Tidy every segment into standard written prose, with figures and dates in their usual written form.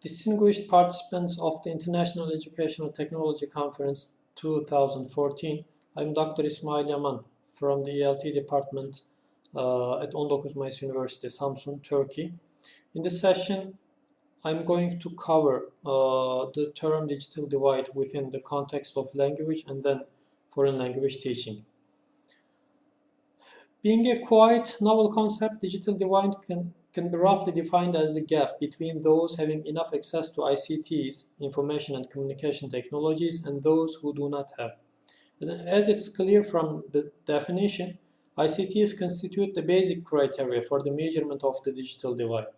Distinguished participants of the International Educational Technology Conference 2014, I'm Dr. İsmail Yaman from the ELT department at 19 Mayıs University, Samsun, Turkey. In this session, I'm going to cover the term digital divide within the context of language and then foreign language teaching. Being a quite novel concept, digital divide can be roughly defined as the gap between those having enough access to ICTs, information and communication technologies, and those who do not have. As it's clear from the definition, ICTs constitute the basic criteria for the measurement of the digital divide.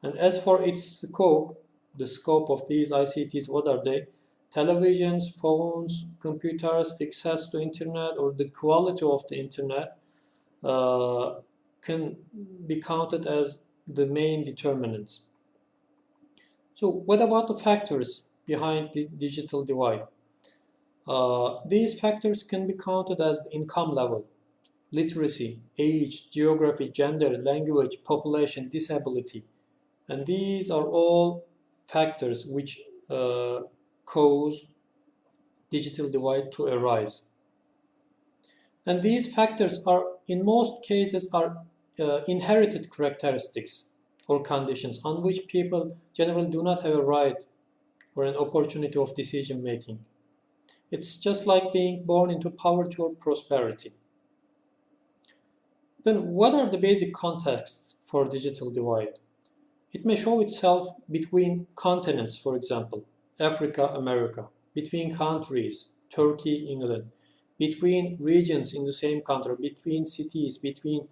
And as for its scope, the scope of these ICTs, what are they? Televisions, phones, computers, access to internet, or the quality of the internet can be counted as the main determinants. So what about the factors behind the digital divide? These factors can be counted as the income level, literacy, age, geography, gender, language, population, disability. And these are all factors which cause digital divide to arise. And these factors are, in most cases, are inherited characteristics or conditions on which people generally do not have a right or an opportunity of decision making. It's just like being born into poverty or prosperity. Then what are the basic contexts for digital divide? It may show itself between continents, for example, Africa, America, between countries, Turkey, England, between regions in the same country, between cities, between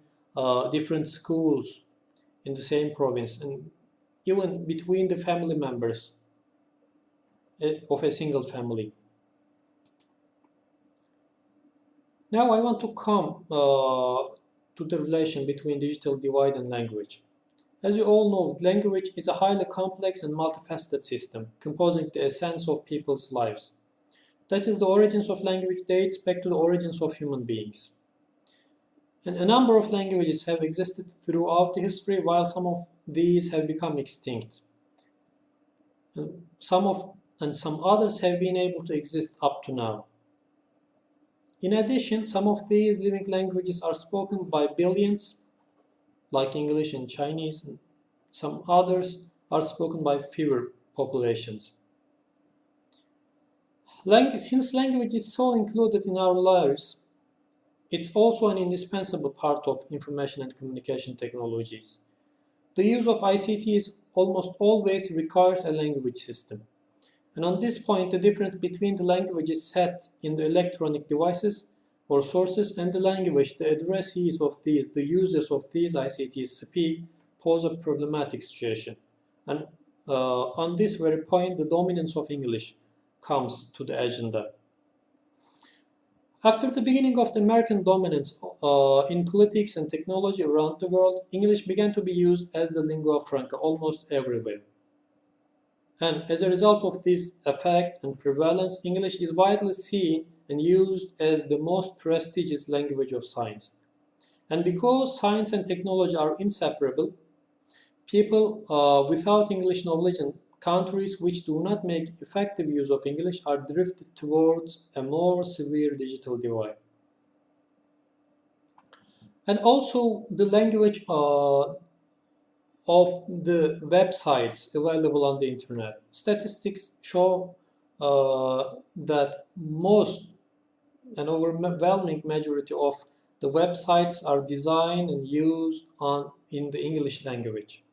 different schools in the same province, and even between the family members of a single family. Now I want to come to the relation between digital divide and language. As you all know, language is a highly complex and multifaceted system, composing the essence of people's lives. That is, the origins of language dates back to the origins of human beings. And a number of languages have existed throughout the history, while some of these have become extinct. And some others have been able to exist up to now. In addition, some of these living languages are spoken by billions, like English and Chinese, and some others are spoken by fewer populations. Since language is so included in our lives, it's also an indispensable part of information and communication technologies. The use of ICTs almost always requires a language system. And on this point, the difference between the languages set in the electronic devices or sources and the language the addressees of these, the users of these ICTs speak, pose a problematic situation. And on this very point, the dominance of English comes to the agenda. After the beginning of the American dominance in politics and technology around the world, English began to be used as the lingua franca almost everywhere. And as a result of this effect and prevalence, English is widely seen and used as the most prestigious language of science. And because science and technology are inseparable, people without English knowledge and countries which do not make effective use of English are drifted towards a more severe digital divide. And also the language of the websites available on the internet. Statistics show that an overwhelming majority of the websites are designed and used in the English language.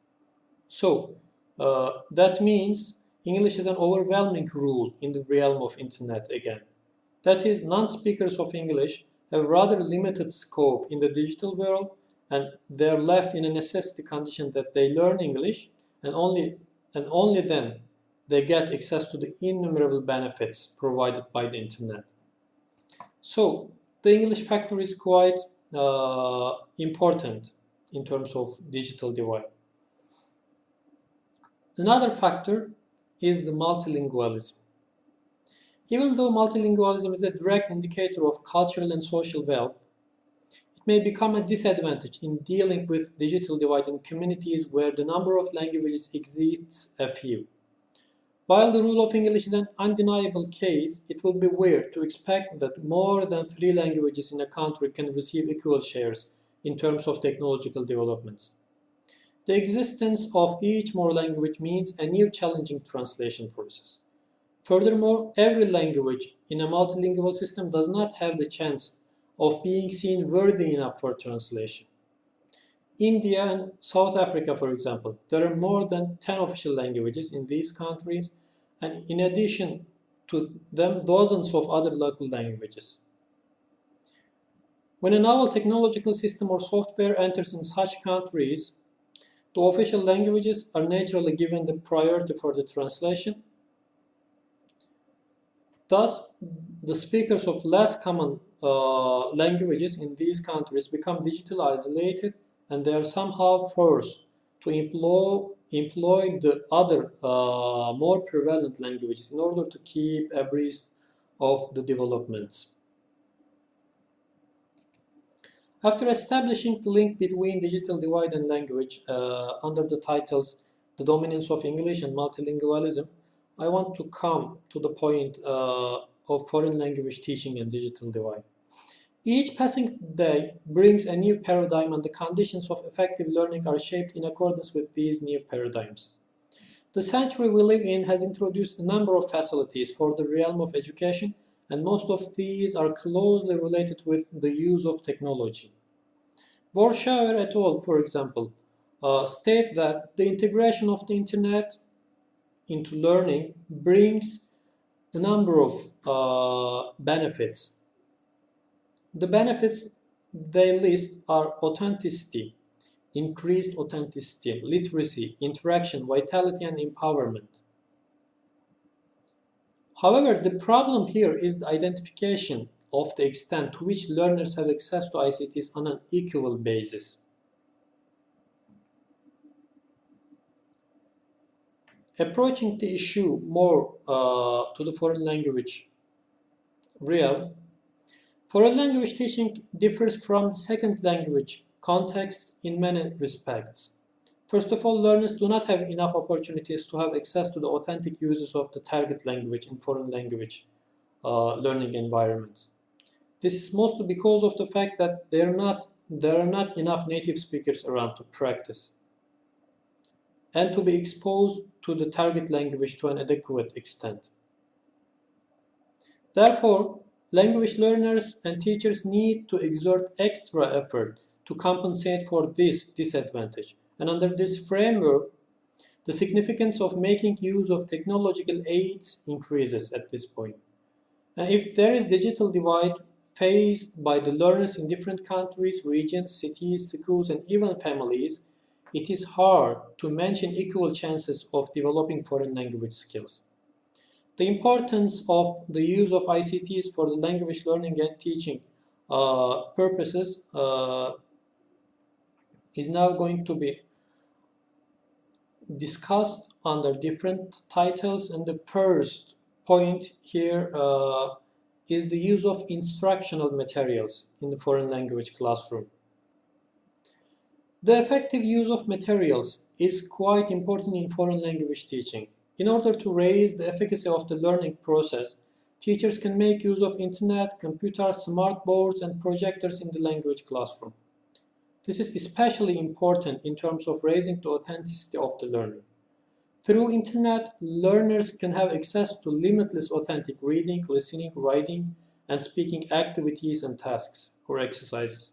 So that means English is an overwhelming rule in the realm of internet again. That is, non-speakers of English have rather limited scope in the digital world, and they're left in a necessity condition that they learn English, and only then they get access to the innumerable benefits provided by the internet. So the English factor is quite important in terms of digital divide. Another factor is the multilingualism. Even though multilingualism is a direct indicator of cultural and social wealth, it may become a disadvantage in dealing with digital divide in communities where the number of languages exceeds a few. While the rule of English is an undeniable case, it would be weird to expect that more than 3 languages in a country can receive equal shares in terms of technological developments. The existence of each more language means a new challenging translation process. Furthermore, every language in a multilingual system does not have the chance of being seen worthy enough for translation. India and South Africa, for example, there are more than 10 official languages in these countries, and in addition to them, dozens of other local languages. When a novel technological system or software enters in such countries, the official languages are naturally given the priority for the translation. Thus, the speakers of less common languages in these countries become digitally isolated, and they are somehow forced to employ the other more prevalent languages in order to keep abreast of the developments. After establishing the link between digital divide and language under the titles The Dominance of English and Multilingualism, I want to come to the point of foreign language teaching and digital divide. Each passing day brings a new paradigm, and the conditions of effective learning are shaped in accordance with these new paradigms. The century we live in has introduced a number of facilities for the realm of education, and most of these are closely related with the use of technology. Warshauer et al., for example, state that the integration of the internet into learning brings a number of benefits. The benefits they list are authenticity, increased authenticity, literacy, interaction, vitality, and empowerment. However, the problem here is the identification of the extent to which learners have access to ICTs on an equal basis. Approaching the issue more to the foreign language realm, foreign language teaching differs from the second language context in many respects. First of all, learners do not have enough opportunities to have access to the authentic uses of the target language in foreign language learning environments. This is mostly because of the fact that there are not enough native speakers around to practice and to be exposed to the target language to an adequate extent. Therefore, language learners and teachers need to exert extra effort to compensate for this disadvantage. And under this framework, the significance of making use of technological aids increases at this point. And if there is digital divide faced by the learners in different countries, regions, cities, schools, and even families, it is hard to mention equal chances of developing foreign language skills. The importance of the use of ICTs for the language learning and teaching purposes is now going to be discussed under different titles, and the first point here is the use of instructional materials in the foreign language classroom. The effective use of materials is quite important in foreign language teaching. In order to raise the efficacy of the learning process, teachers can make use of internet, computers, smart boards, and projectors in the language classroom. This is especially important in terms of raising the authenticity of the learning. Through internet, learners can have access to limitless authentic reading, listening, writing, and speaking activities and tasks or exercises.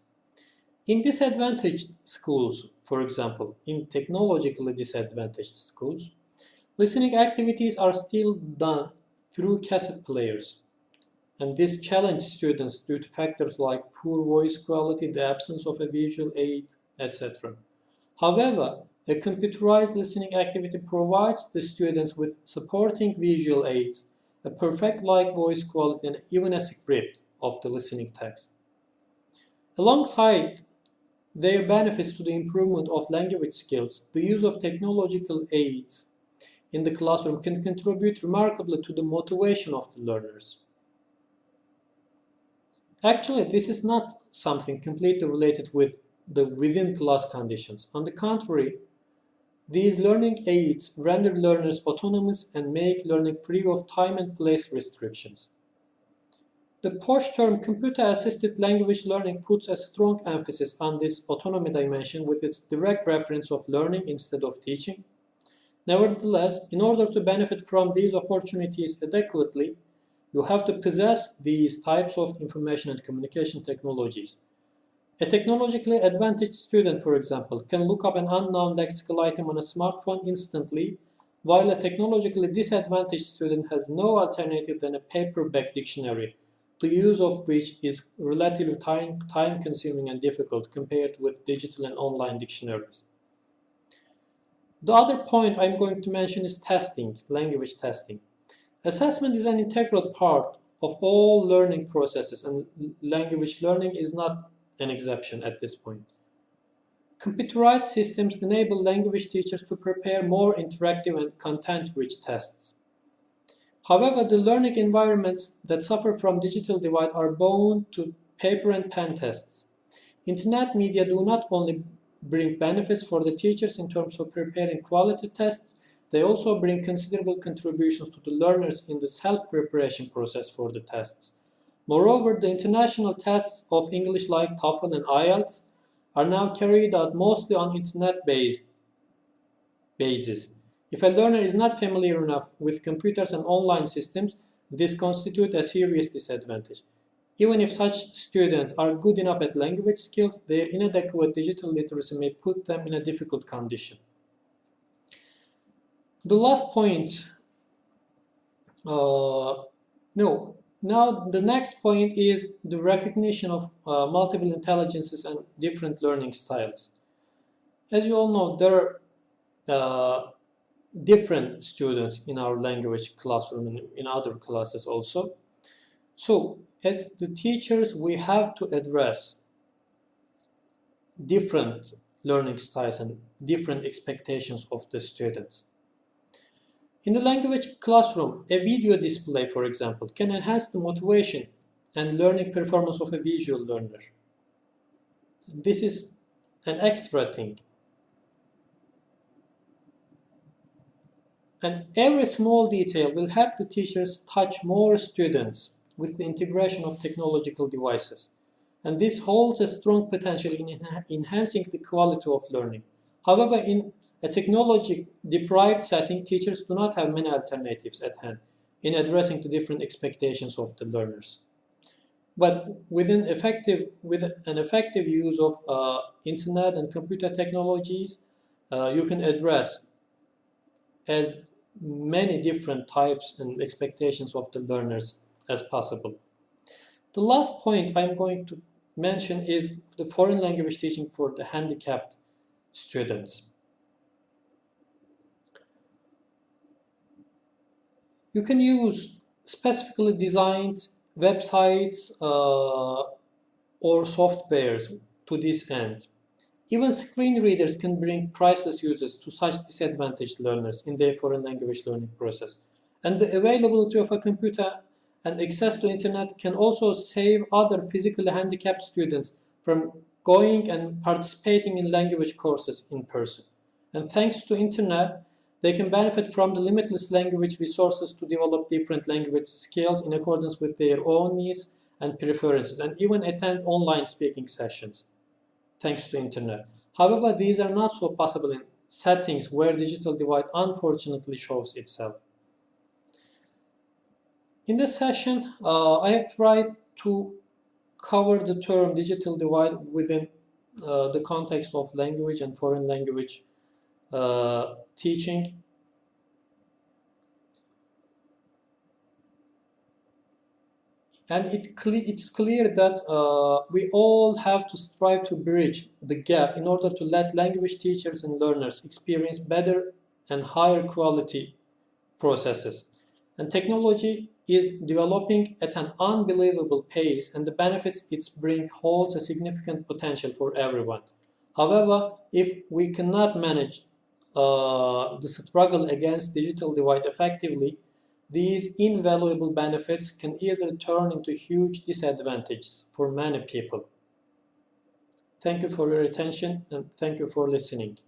In disadvantaged schools, for example, in technologically disadvantaged schools, listening activities are still done through cassette players, and this challenges students due to factors like poor voice quality, the absence of a visual aid, etc. However, a computerized listening activity provides the students with supporting visual aids, a perfect live voice quality, and even a script of the listening text. Alongside their benefits to the improvement of language skills, the use of technological aids in the classroom can contribute remarkably to the motivation of the learners. Actually, this is not something completely related with the within-class conditions. On the contrary, These learning aids render learners autonomous and make learning free of time and place restrictions. The POSH term computer-assisted language learning puts a strong emphasis on this autonomy dimension with its direct reference of learning instead of teaching. Nevertheless, in order to benefit from these opportunities adequately, you have to possess these types of information and communication technologies. A technologically advantaged student, for example, can look up an unknown lexical item on a smartphone instantly, while a technologically disadvantaged student has no alternative than a paperback dictionary, the use of which is relatively time-consuming and difficult compared with digital and online dictionaries. The other point I'm going to mention is testing, language testing. Assessment is an integral part of all learning processes, and language learning is not an exception at this point. Computerized systems enable language teachers to prepare more interactive and content-rich tests. However, the learning environments that suffer from digital divide are bound to paper and pen tests. Internet media do not only bring benefits for the teachers in terms of preparing quality tests, they also bring considerable contributions to the learners in the self-preparation process for the tests. Moreover, the international tests of English like TOEFL and IELTS are now carried out mostly on internet-based basis. If a learner is not familiar enough with computers and online systems, this constitutes a serious disadvantage. Even if such students are good enough at language skills, their inadequate digital literacy may put them in a difficult condition. The last point, now the next point is the recognition of multiple intelligences and different learning styles. As you all know, there are different students in our language classroom and in other classes also. So, as the teachers, we have to address different learning styles and different expectations of the students. In the language classroom, a video display, for example, can enhance the motivation and learning performance of a visual learner. This is an extra thing. And every small detail will help the teachers touch more students with the integration of technological devices. And this holds a strong potential in enhancing the quality of learning. However, in a technology-deprived setting, teachers do not have many alternatives at hand in addressing the different expectations of the learners. But with an effective use of internet and computer technologies, you can address as many different types and expectations of the learners as possible. The last point I'm going to mention is the foreign language teaching for the handicapped students. You can use specifically designed websites or softwares to this end. Even screen readers can bring priceless uses to such disadvantaged learners in their foreign language learning process. And the availability of a computer and access to internet can also save other physically handicapped students from going and participating in language courses in person. And thanks to internet, they can benefit from the limitless language resources to develop different language skills in accordance with their own needs and preferences, and even attend online speaking sessions thanks to internet. However, these are not so possible in settings where digital divide unfortunately shows itself. In this session, I have tried to cover the term digital divide within the context of language and foreign language teaching. And it's clear that we all have to strive to bridge the gap in order to let language teachers and learners experience better and higher quality processes. And technology is developing at an unbelievable pace, and the benefits it brings holds a significant potential for everyone. However, if we cannot manage the struggle against digital divide effectively, these invaluable benefits can easily turn into huge disadvantages for many people. Thank you for your attention and thank you for listening.